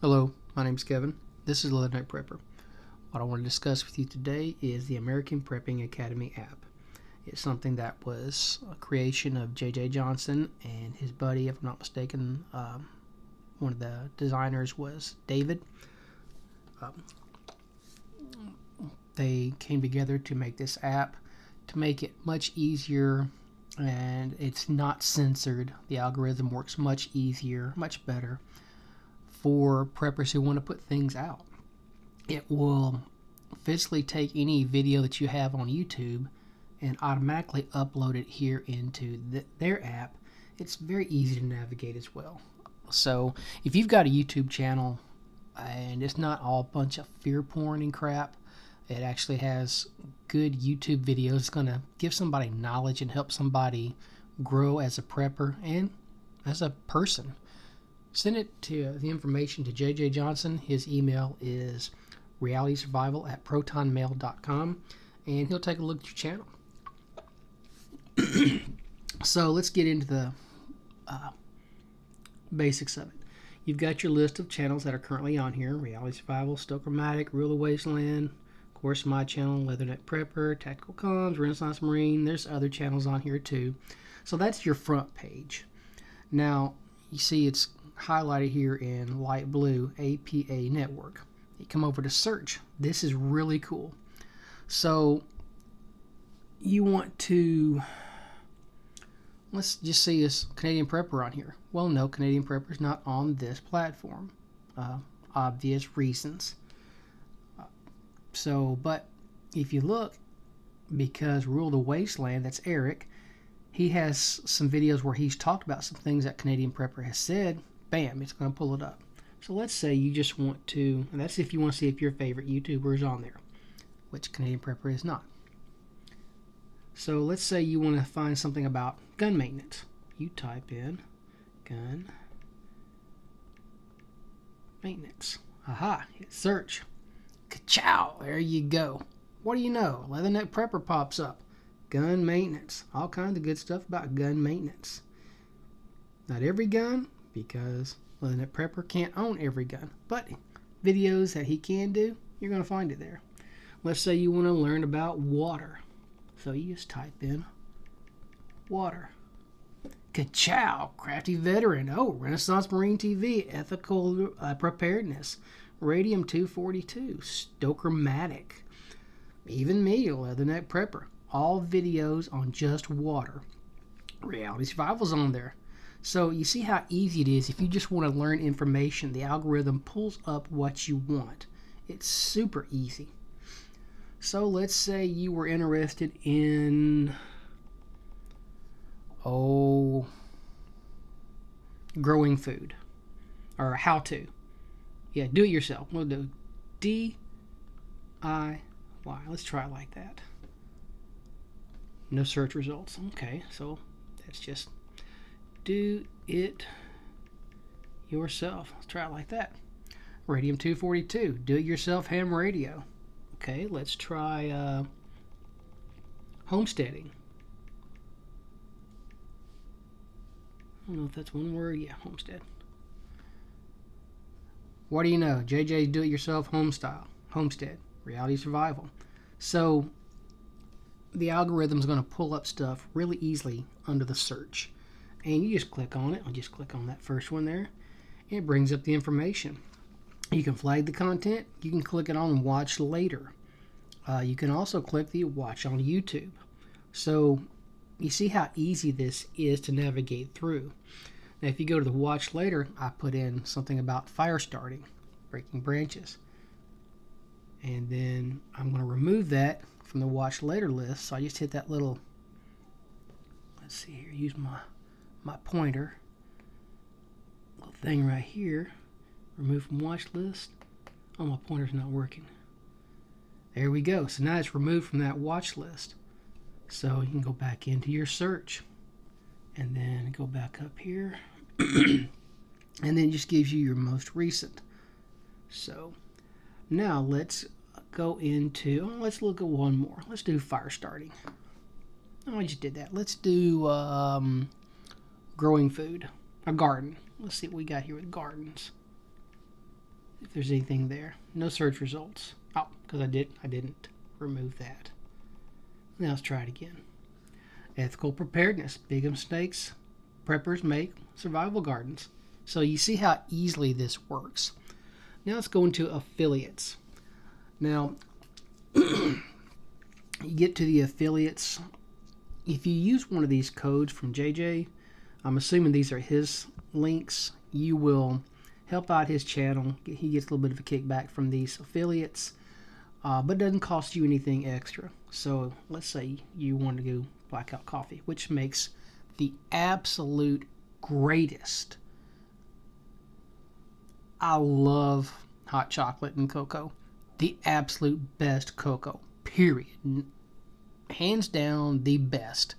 Hello, my name is Kevin. This is Leatherneck Prepper. What I want to discuss with you today is the American Prepping Academy app. It's something that was a creation of J.J. Johnson and his buddy, if I'm not mistaken. One of the designers was David. They came together to make this app to make it much easier, and it's not censored. The algorithm works much easier, much better for preppers who want to put things out. It will physically take any video that you have on YouTube and automatically upload it here into their app. It's very easy to navigate as well. So if you've got a YouTube channel and it's not all a bunch of fear porn and crap, it actually has good YouTube videos. It's going to give somebody knowledge and help somebody grow as a prepper and as a person. Send it to the information to JJ Johnson. His email is realitysurvival@protonmail.com, and he'll take a look at your channel. So let's get into the basics of it. You've got your list of channels that are currently on here: Reality Survival, Stokermatic, Rule of Wasteland, of course my channel, Leatherneck Prepper, Tactical Comms, Renaissance Marine. There's other channels on here too. So that's your front page. Now you see it's highlighted here in light blue, APA Network. You come over to search. This is really cool. So you want to, let's just see this Canadian Prepper on here. Well, no, Canadian Prepper is not on this platform. Obvious reasons. But if you look, because Rule the Wasteland, that's Eric, he has some videos where he's talked about some things that Canadian Prepper has said. Bam, it's going to pull it up. So let's say you just want to, and that's if you want to see if your favorite YouTuber is on there, which Canadian Prepper is not. So let's say you want to find something about gun maintenance. You type in gun maintenance. Aha, hit search. Ka-chow, there you go. What do you know? Leatherneck Prepper pops up. Gun maintenance. All kinds of good stuff about gun maintenance. Not every gun, because Leatherneck Prepper can't own every gun, but videos that he can do, you're going to find it there. Let's say you want to learn about water. So you just type in water. Ka-chow, Crafty Veteran. Oh, Renaissance Marine TV, Ethical Preparedness, Radium 242, Stokermatic, even me, Leatherneck Prepper. All videos on just water. Reality Survival's on there. So you see how easy it is. If you just want to learn information, the algorithm pulls up what you want. It's super easy. So let's say you were interested in growing food, or how to. Yeah, do it yourself. We'll do DIY. Let's try it like that. No search results. Okay, so that's just do it yourself. Let's try it like that. Radium 242, do it yourself ham radio. Okay, let's try homesteading. I don't know if that's one word. Yeah, homestead. What do you know? JJ's do it yourself homestead, reality survival. So the algorithm is going to pull up stuff really easily under the search. And you just click on it. I'll just click on that first one there. And it brings up the information. You can flag the content. You can click it on watch later. You can also click the watch on YouTube. So you see how easy this is to navigate through. Now if you go to the watch later, I put in something about fire starting, breaking branches. And then I'm going to remove that from the watch later list. So I just hit that little, let's see here, use my pointer, little thing right here, remove from watch list. Oh, my pointer's not working. There we go. So now it's removed from that watch list. So you can go back into your search and then go back up here and then it just gives you your most recent. So now let's go into, let's look at one more. Let's do fire starting. Oh, I just did that. Let's do growing food, a garden. Let's see what we got here with gardens. if there's anything there. No search results. Oh, because I didn't remove that. Now let's try it again. Ethical preparedness. Big mistakes preppers make. Survival gardens. So you see how easily this works. Now let's go into affiliates. Now, you get to the affiliates. If you use one of these codes from JJ, I'm assuming these are his links, you will help out his channel. He gets a little bit of a kickback from these affiliates, but it doesn't cost you anything extra. So let's say you want to go Blackout Coffee, which makes the absolute greatest. I love hot chocolate and cocoa. The absolute best cocoa, period. Hands down, the best.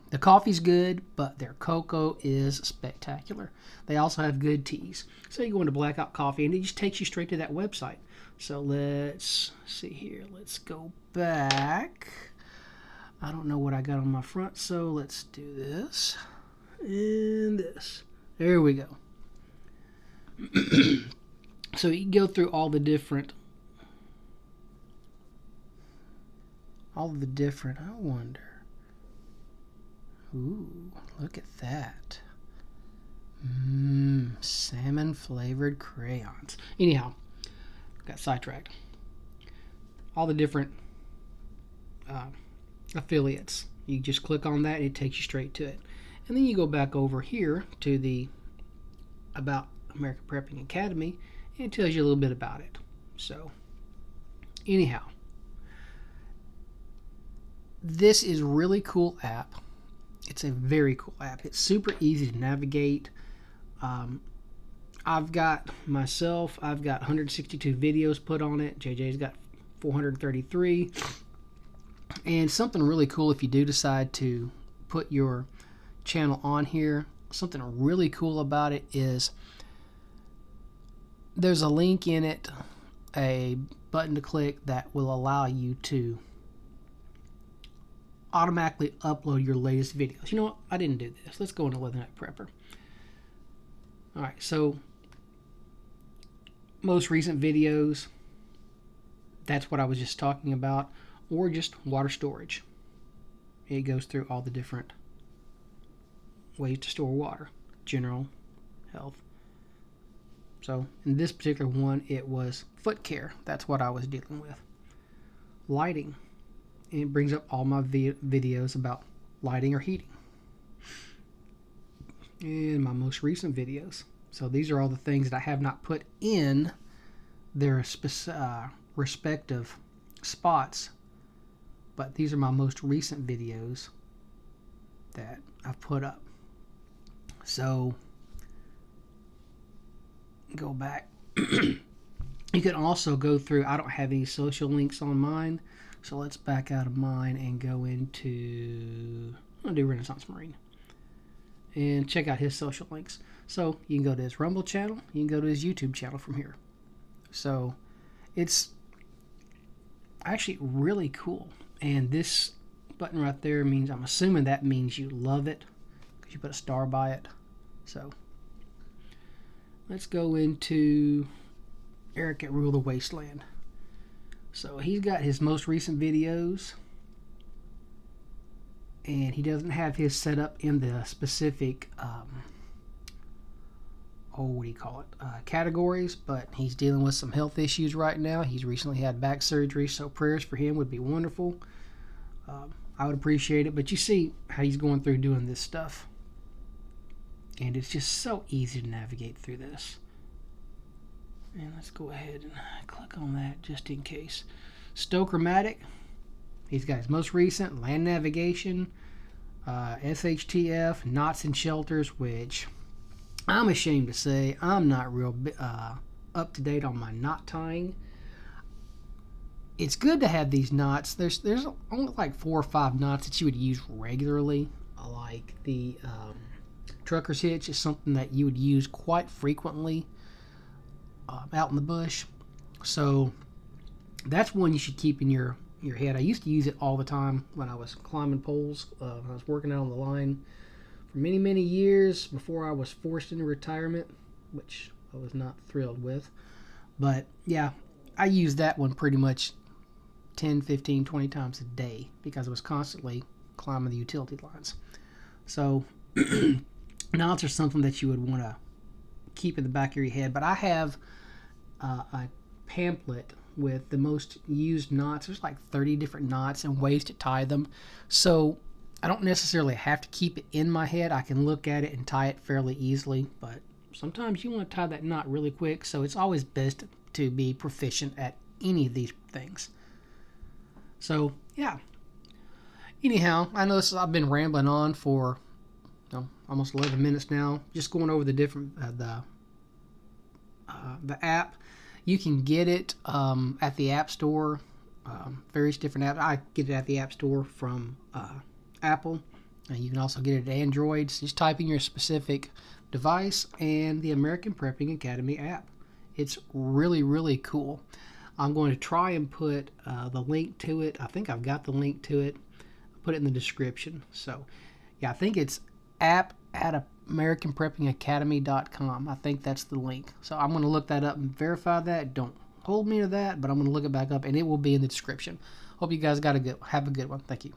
The coffee's good, but their cocoa is spectacular. They also have good teas. So you go into Blackout Coffee, and it just takes you straight to that website. So let's see here. Let's go back. I don't know what I got on my front, so let's do this and this. There we go. So you can go through all the different, I wonder. Ooh, look at that. Salmon flavored crayons. Anyhow, got sidetracked. All the different affiliates. You just click on that and it takes you straight to it. And then you go back over here to the About American Prepping Academy, and it tells you a little bit about it. So, anyhow, this is a really cool app. It's a very cool app. It's super easy to navigate. I've got 162 videos put on it. JJ's got 433. And something really cool, if you do decide to put your channel on here, something really cool about it is there's a link in it, a button to click that will allow you to automatically upload your latest videos. You know what? I didn't do this. Let's go into Leatherneck Prepper. Alright, so most recent videos, that's what I was just talking about, or just water storage. It goes through all the different ways to store water, general, health. So in this particular one, it was foot care. That's what I was dealing with. Lighting. And it brings up all my videos about lighting or heating. And my most recent videos. So these are all the things that I have not put in their respective spots. But these are my most recent videos that I've put up. So go back. You can also go through, I don't have any social links on mine, so let's back out of mine and go into, I'll do Renaissance Marine and check out his social links. So you can go to his Rumble channel, you can go to his YouTube channel from here. So it's actually really cool. And this button right there means, I'm assuming that means you love it because you put a star by it. So let's go into Eric at Rule the Wasteland. So he's got his most recent videos, and he doesn't have his set up in the specific categories, but he's dealing with some health issues right now. He's recently had back surgery, so prayers for him would be wonderful. I would appreciate it, but you see how he's going through doing this stuff, and it's just so easy to navigate through this. And let's go ahead and click on that just in case. Stochromatic. He's got his most recent land navigation, SHTF, knots and shelters, which I'm ashamed to say I'm not real up to date on my knot tying. It's good to have these knots. There's only like 4 or 5 knots that you would use regularly. Like the trucker's hitch is something that you would use quite frequently out in the bush. So that's one you should keep in your head. I used to use it all the time when I was climbing poles, when I was working out on the line for many years before I was forced into retirement, which I was not thrilled with. But yeah, I used that one pretty much 10, 15, 20 times a day because I was constantly climbing the utility lines. So knots are something that you would want to keep in the back of your head. But I have a pamphlet with the most used knots. There's like 30 different knots and ways to tie them. So I don't necessarily have to keep it in my head. I can look at it and tie it fairly easily. But sometimes you want to tie that knot really quick. So it's always best to be proficient at any of these things. So yeah. Anyhow, I know I've been rambling on for almost 11 minutes now, just going over the different the app. You can get it at the App Store, various different apps. I get it at the App Store from Apple. You can also get it at Android. So just type in your specific device and the American Prepping Academy app. It's really, really cool. I'm going to try and put the link to it. I think I've got the link to it. I'll put it in the description. So, yeah, I think it's app@AmericanPreppingAcademy.com. I think that's the link. So I'm going to look that up and verify that. Don't hold me to that, but I'm going to look it back up, and it will be in the description. Hope you guys have a good one. Thank you.